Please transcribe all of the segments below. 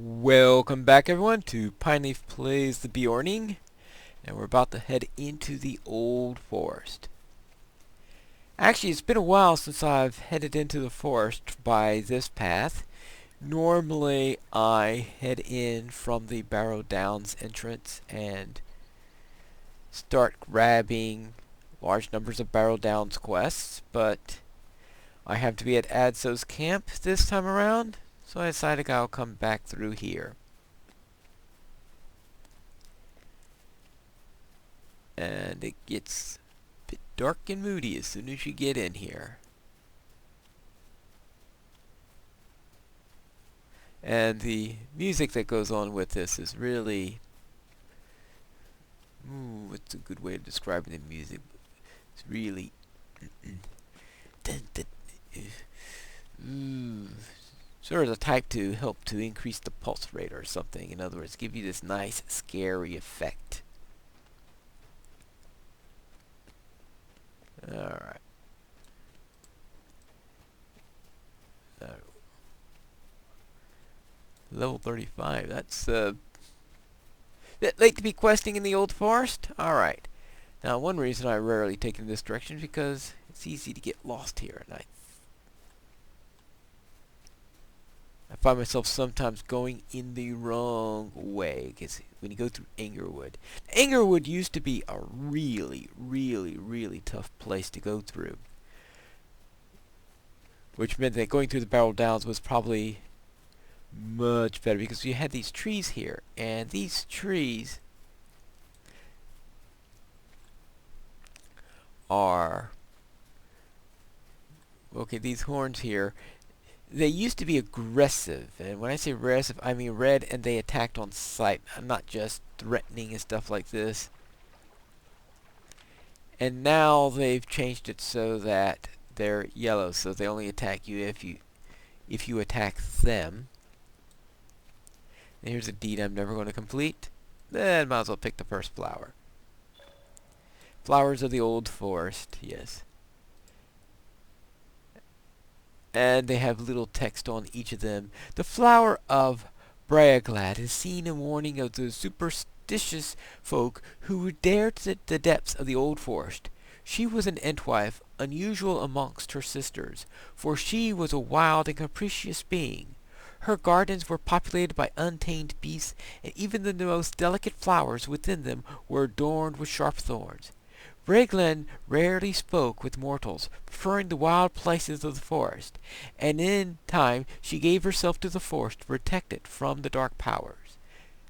Welcome back everyone to Pineleaf Plays the Beorning, and we're about to head into the Old Forest. Actually, it's been a while since I've headed into the forest by this path. Normally I head in from the Barrow Downs entrance and start grabbing large numbers of Barrow Downs quests, but I have to be at Adso's camp this time around, so I decided I'll come back through here. And it gets a bit dark and moody as soon as you get in here. And the music that goes on with this is really... what's a good way of describing the music? It's really... sort of the type to help to increase the pulse rate or something. In other words, give you this nice, scary effect. Alright. Level 35. That's bit late to be questing in the Old Forest? Alright. Now, one reason I rarely take in this direction is because it's easy to get lost here, and I find myself sometimes going in the wrong way. Because when you go through Angerwood used to be a really, really, really tough place to go through. Which meant that going through the Barrow Downs was probably much better, because you had these trees here, and these trees are... okay, these horns here, they used to be aggressive, and when I say aggressive, I mean red, and they attacked on sight, not just threatening and stuff like this. And now they've changed it so that they're yellow, so they only attack you if you attack them. And here's a deed I'm never going to complete. Then might as well pick the first flower. Flowers of the Old Forest, yes. And they have little text on each of them. The flower of Briarglad is seen in warning of the superstitious folk who would dare to the depths of the Old Forest. She was an Entwife, unusual amongst her sisters, for she was a wild and capricious being. Her gardens were populated by untamed beasts, and even the most delicate flowers within them were adorned with sharp thorns. Briglen rarely spoke with mortals, preferring the wild places of the forest, and in time she gave herself to the forest to protect it from the dark powers.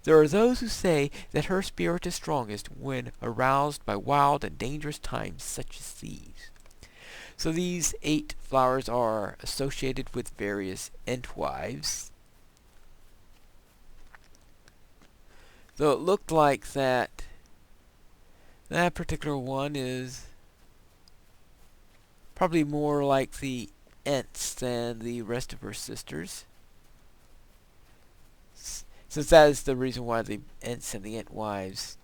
There are those who say that her spirit is strongest when aroused by wild and dangerous times such as these. So these 8 flowers are associated with various Entwives. Though it looked like that particular one is probably more like the Ents than the rest of her sisters. Since that is the reason why the Ents and the Entwives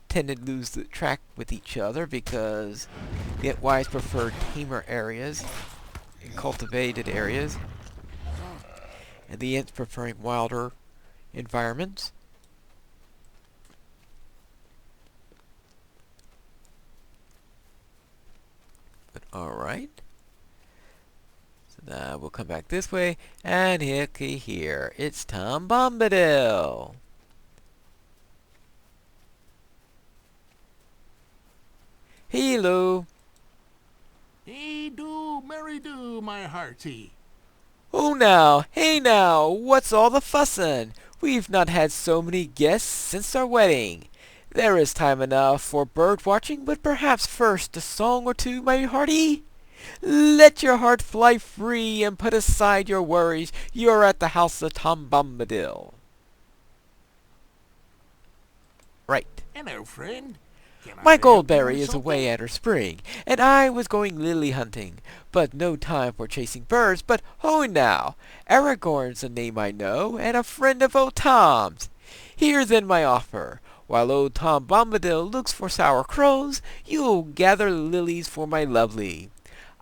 tend to lose the track with each other, because the Entwives prefer tamer areas and cultivated areas, and the Ents preferring wilder environments. But alright. So now we'll come back this way, and here, it's Tom Bombadil. Hello. Hey do, Mary do, my hearty. Oh now, hey now, what's all the fussin'? We've not had so many guests since our wedding. There is time enough for bird watching, but perhaps first a song or two, my hearty. Let your heart fly free and put aside your worries. You're at the house of Tom Bombadil. Right. Hello, friend. Can My I help you Goldberry with is away something? at her spring, and I was going lily hunting, but no time for chasing birds. But ho now, Aragorn's a name I know, and a friend of old Tom's. Here then my offer. While old Tom Bombadil looks for sour crows, you'll gather lilies for my lovely.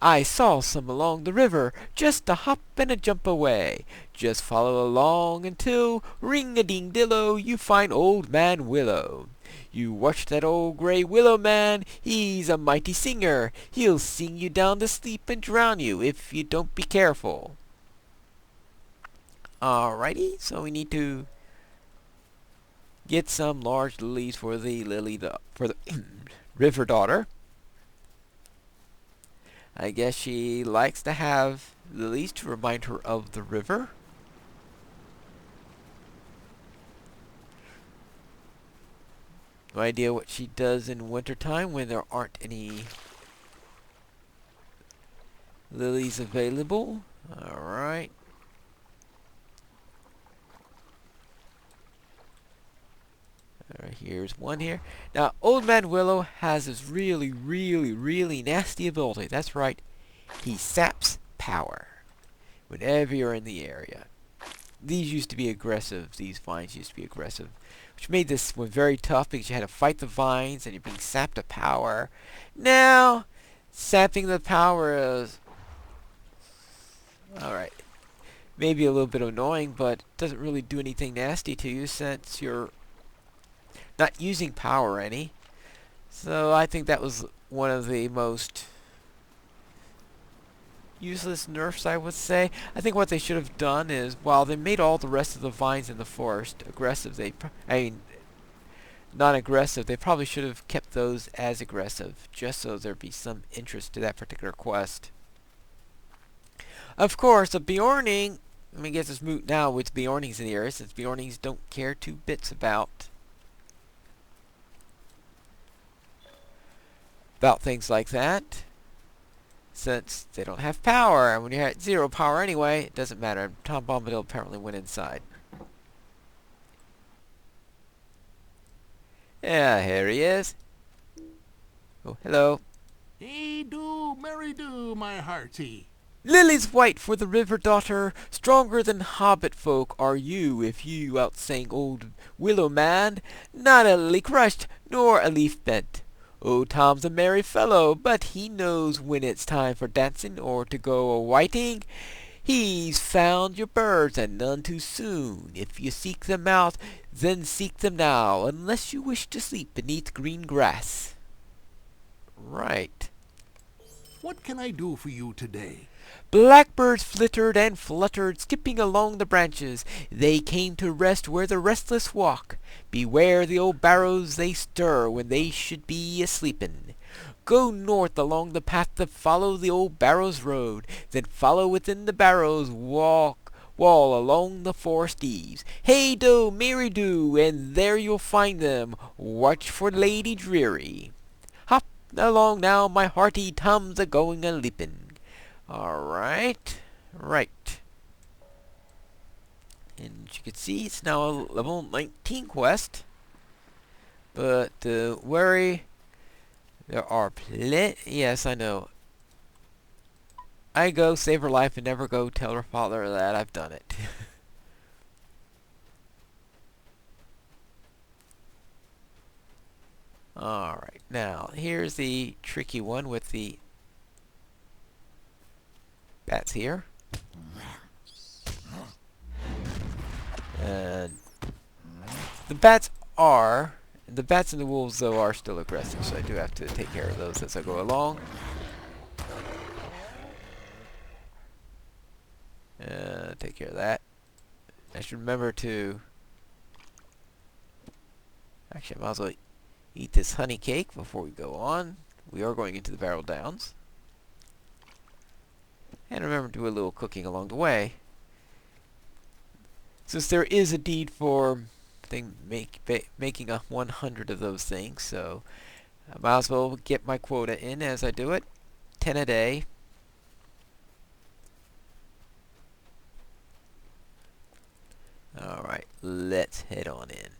I saw some along the river, just a hop and a jump away. Just follow along until, ring-a-ding-dillo, you find Old Man Willow. You watch that old gray willow man, he's a mighty singer. He'll sing you down to sleep and drown you if you don't be careful. Alrighty, so we need to get some large lilies for the river daughter. I guess she likes to have lilies to remind her of the river. No idea what she does in wintertime when there aren't any lilies available. Alright. Here's one here. Now, Old Man Willow has this really nasty ability. That's right. He saps power whenever you're in the area. These used to be aggressive. These vines used to be aggressive, which made this one very tough because you had to fight the vines and you're being sapped of power. Now, sapping the power is... alright. Maybe a little bit annoying, but it doesn't really do anything nasty to you since you're not using power any. So I think that was one of the most useless nerfs, I would say. I think what they should have done is, while they made all the rest of the vines in the forest aggressive, non-aggressive, they probably should have kept those as aggressive, just so there'd be some interest to that particular quest. Of course, a Beorning, I guess it's moot now with Beornings in the area, since Beornings don't care two bits about things like that, since they don't have power, and when you're at 0 power anyway, it doesn't matter. Tom Bombadil apparently went inside. Yeah, here he is. Oh, hello. Hey do, merry do, my hearty. Lily's white for the river daughter, stronger than hobbit folk are you if you outsang Old Willow Man, not a lily crushed, nor a leaf bent. Oh, Tom's a merry fellow, but he knows when it's time for dancing or to go a-whiting. He's found your birds, and none too soon. If you seek them out, then seek them now, unless you wish to sleep beneath green grass. Right. What can I do for you today? Blackbirds flittered and fluttered, skipping along the branches. They came to rest where the restless walk. Beware the old barrows, they stir when they should be a-sleepin'. Go north along the path that follow the old barrows road, then follow within the barrows wall along the forest eaves. Hey do, Mary do, and there you'll find them. Watch for Lady Dreary. Hop along now, my hearty, Tom's a-going a-leapin'. Alright, right. And you can see it's now a level 19 quest. But worry, there are plenty. Yes, I know. I go save her life and never go tell her father that I've done it. Alright, now here's the tricky one with the bats here. And the bats and the wolves though are still aggressive, so I do have to take care of those as I go along. Take care of that. I should remember to... actually, I might as well eat this honey cake before we go on. We are going into the Barrel Downs. And remember to do a little cooking along the way. Since there is a deed for making 100 of those things, so I might as well get my quota in as I do it. 10 a day. Alright, let's head on in.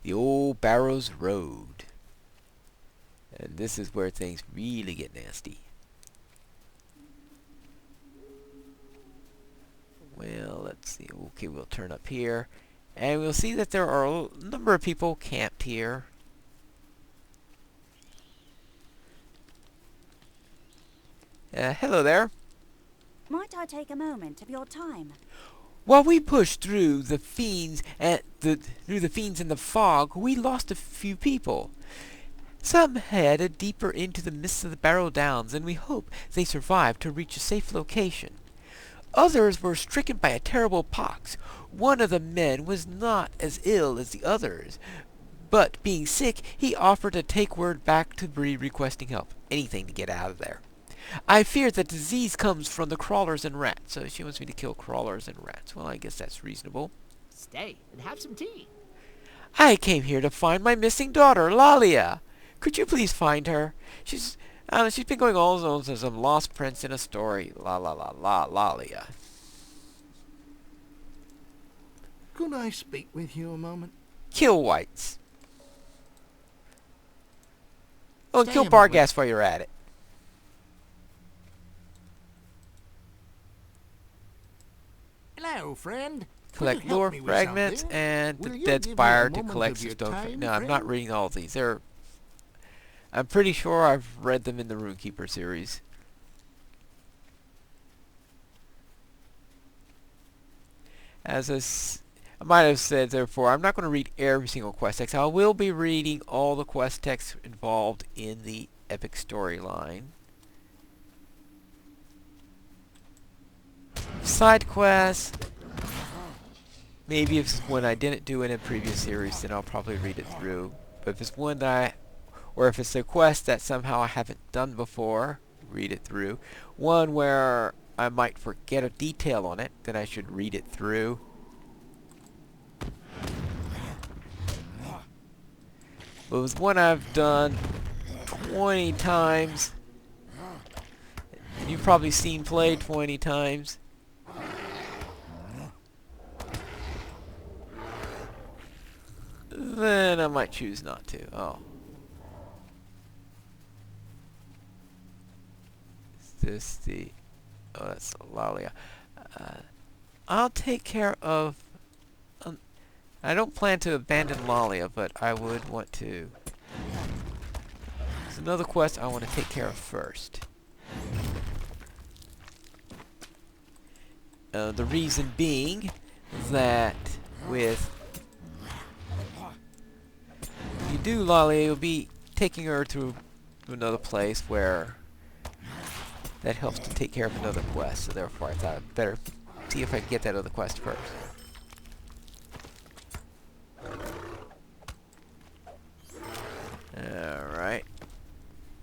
The Old Barrows Road. And this is where things really get nasty. Well, let's see. Okay, we'll turn up here. And we'll see that there are a number of people camped here. Hello there. Might I take a moment of your time? While we pushed through the fiends and the fog, we lost a few people. Some headed deeper into the mists of the Barrow Downs, and we hope they survived to reach a safe location. Others were stricken by a terrible pox. One of the men was not as ill as the others, but being sick, he offered to take word back to Bree requesting help. Anything to get out of there. I fear that disease comes from the crawlers and rats, so she wants me to kill crawlers and rats. Well, I guess that's reasonable. Stay and have some tea. I came here to find my missing daughter, Lalia. Could you please find her? She's been going all alone as some lost prince in a story. Lalia. Could I speak with you a moment? Kill whites. Oh, and Stay kill a moment. Barghast while you're at it. Hello, friend. Collect Will you help lore me with fragments something? and Will the you dead give me a spire to moment collect of some your stone. time, No, I'm not friend? reading all of these. I'm pretty sure I've read them in the Runekeeper series. I might have said, therefore, I'm not going to read every single quest text. I will be reading all the quest texts involved in the epic storyline. Side quests. Maybe if it's one I didn't do in a previous series, then I'll probably read it through. But if it's one that or if it's a quest that somehow I haven't done before, read it through. One where I might forget a detail on it, then I should read it through. But it was one I've done 20 times. And you've probably seen played 20 times. Then I might choose not to. Oh. Is this the... Oh, that's Lalia. I'll take care of... I don't plan to abandon Lalia, but I would want to... There's another quest I want to take care of first. The reason being that with... If you do Lalia, you'll be taking her to another place where that helps to take care of another quest. So therefore I thought I'd better see if I can get that other quest first. Alright.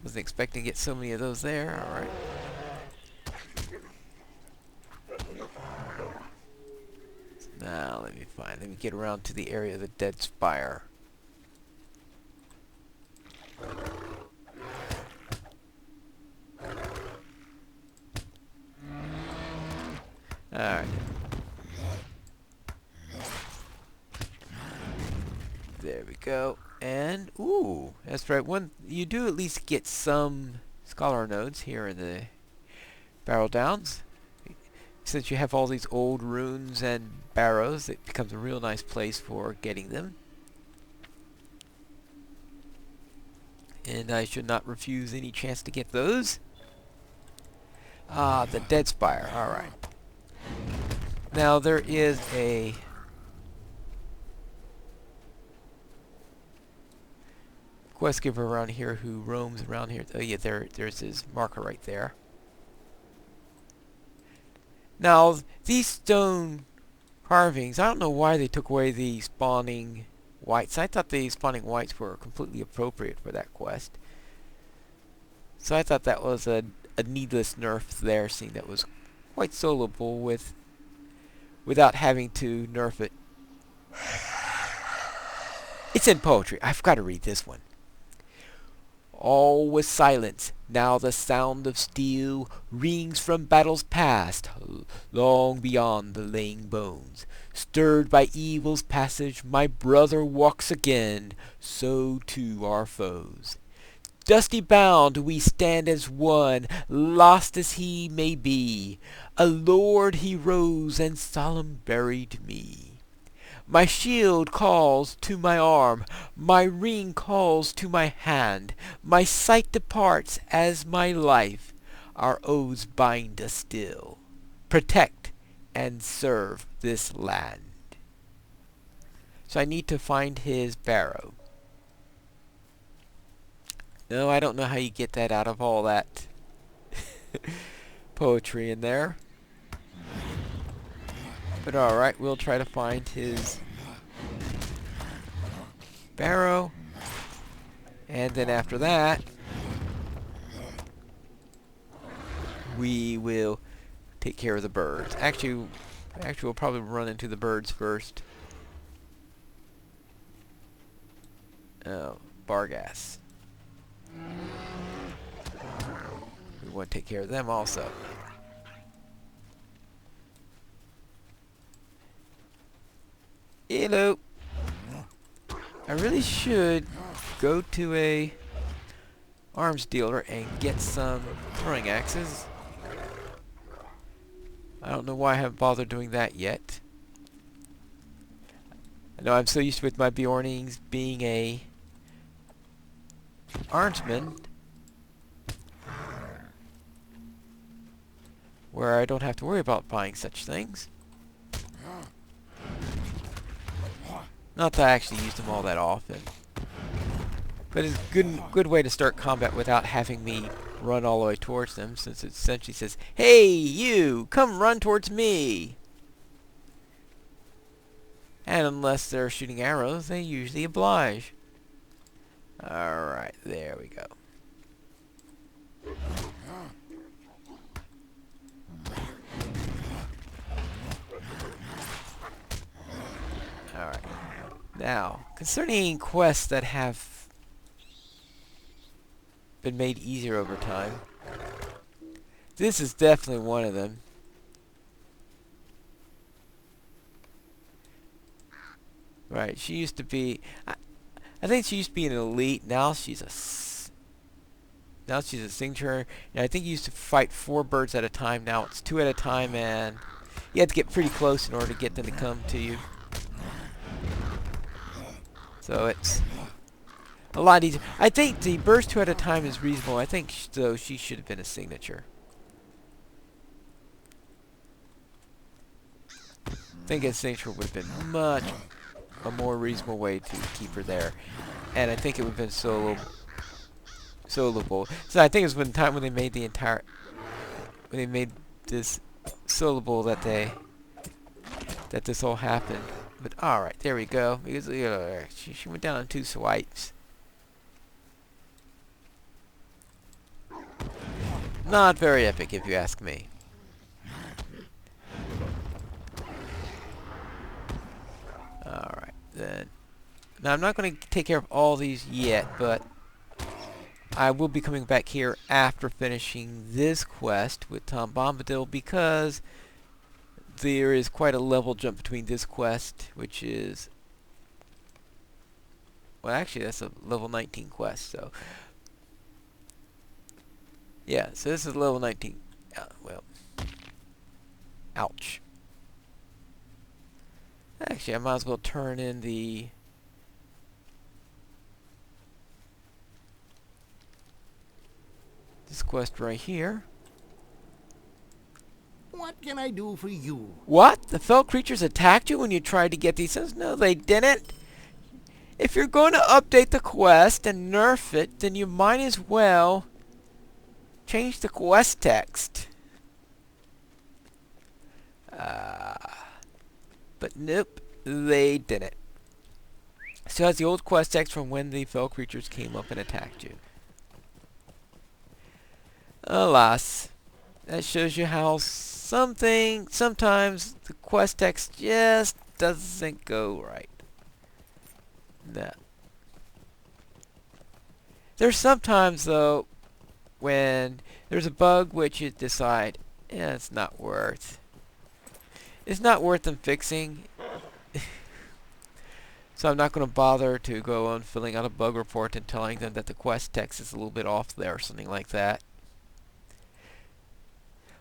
Wasn't expecting to get so many of those there. Alright. Now let me get around to the area of the dead spire. Alright. There we go. And, ooh, that's right. You do at least get some scholar nodes here in the Barrow Downs. Since you have all these old runes and barrows, it becomes a real nice place for getting them. And I should not refuse any chance to get those. Ah, the Dead Spire. Alright. Now, there is a... quest giver around here who roams around here. Oh yeah, there's his marker right there. Now, these stone carvings, I don't know why they took away the spawning whites. I thought the spawning whites were completely appropriate for that quest. So I thought that was a needless nerf there, seeing that was quite soloable without having to nerf it. It's in poetry. I've got to read this one. All was silence. Now the sound of steel rings from battles past, long beyond the laying bones. Stirred by evil's passage, my brother walks again, so too our foes. Dusty bound we stand as one, lost as he may be. A lord he rose and solemn buried me. My shield calls to my arm, my ring calls to my hand, my sight departs as my life. our oaths bind us still. Protect and serve this land. So I need to find his barrow. No, I don't know how you get that out of all that poetry in there. But alright, we'll try to find his barrow. And then after that, we will take care of the birds. Actually, we'll probably run into the birds first. Oh, Bargas. We want to take care of them also. Hello. I really should go to a arms dealer and get some throwing axes. I don't know why I haven't bothered doing that yet. I know I'm so used with my Beornings being a armsman, where I don't have to worry about buying such things. Not that I actually use them all that often. But it's a good way to start combat without having me run all the way towards them, since it essentially says, "Hey, you! Come run towards me!" And unless they're shooting arrows, they usually oblige. Alright, there we go. Alright. Now, concerning quests that have been made easier over time, this is definitely one of them. Right, she used to be... I think she used to be an elite. Now she's a signature. And I think you used to fight 4 birds at a time. Now it's 2 at a time, and you have to get pretty close in order to get them to come to you. So it's a lot easier. I think the burst 2 at a time is reasonable. I think though she should have been a signature. I think a signature would have been much a more reasonable way to keep her there, and I think it would have been soloable. So I think it was when they made the entire, when they made this soloable that this all happened. But all right, there we go. Because she went down on 2 swipes. Not very epic, if you ask me. Alright, then. Now, I'm not going to take care of all these yet, but I will be coming back here after finishing this quest with Tom Bombadil, because there is quite a level jump between this quest, which is... Well, actually, that's a level 19 quest, so... Yeah, so this is level 19. Well... Ouch. Actually, I might as well turn in this quest right here. What can I do for you? What? The fell creatures attacked you when you tried to get these things? No, they didn't. If you're going to update the quest and nerf it, then you might as well change the quest text. But nope, they didn't. Still has the old quest text from when the fell creatures came up and attacked you. Alas, that shows you how sometimes the quest text just doesn't go right. No. There's sometimes, though, when there's a bug which you decide, yeah, it's not worth them fixing. So I'm not going to bother to go on filling out a bug report and telling them that the quest text is a little bit off there or something like that.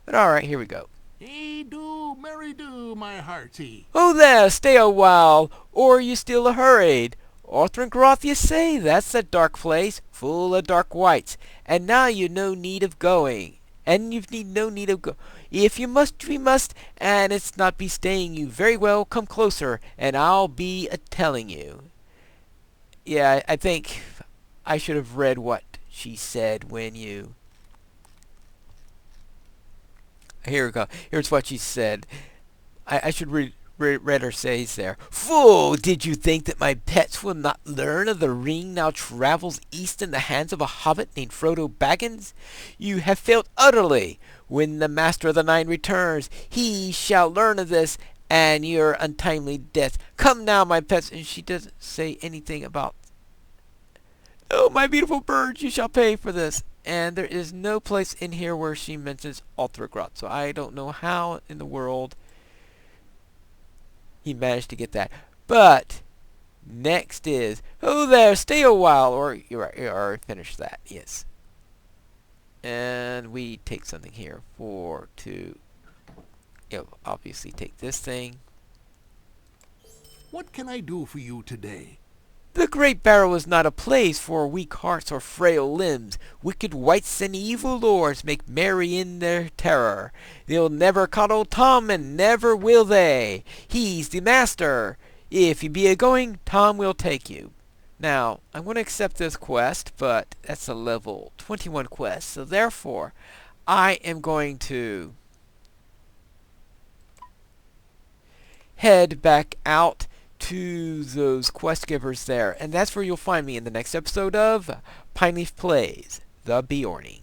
But alright, here we go. Hey do, Mary do, my hearty. Oh there, stay a while, or you still a hurried. Orthrengroth, you say, that's a dark place, full of dark wights, and now you no need of going. and you've no need of go. If you must, we must, and it's not be staying you very well. Come closer, and I'll be a telling you. Yeah, I think I should have read what she said when you. Here we go. Here's what she said. I should read her says there. Fool, did you think that my pets will not learn of the ring now travels east in the hands of a hobbit named Frodo Baggins? You have failed utterly. When the Master of the Nine returns, he shall learn of this and your untimely death. Come now, my pets. And she doesn't say anything about, oh, my beautiful birds, you shall pay for this. And there is no place in here where she mentions LOTRO. So I don't know how in the world he managed to get that. But next is, oh there, stay a while, or finish that. Yes. And we take something here obviously take this thing. What can I do for you today? The Great Barrow is not a place for weak hearts or frail limbs. Wicked wights and evil lords make merry in their terror. They'll never coddle Tom, and never will they. He's the master. If you be a-going, Tom will take you. Now, I'm going to accept this quest, but that's a level 21 quest. So therefore, I am going to head back out to those quest givers there, and that's where you'll find me in the next episode of Pineleaf Plays the Beorning.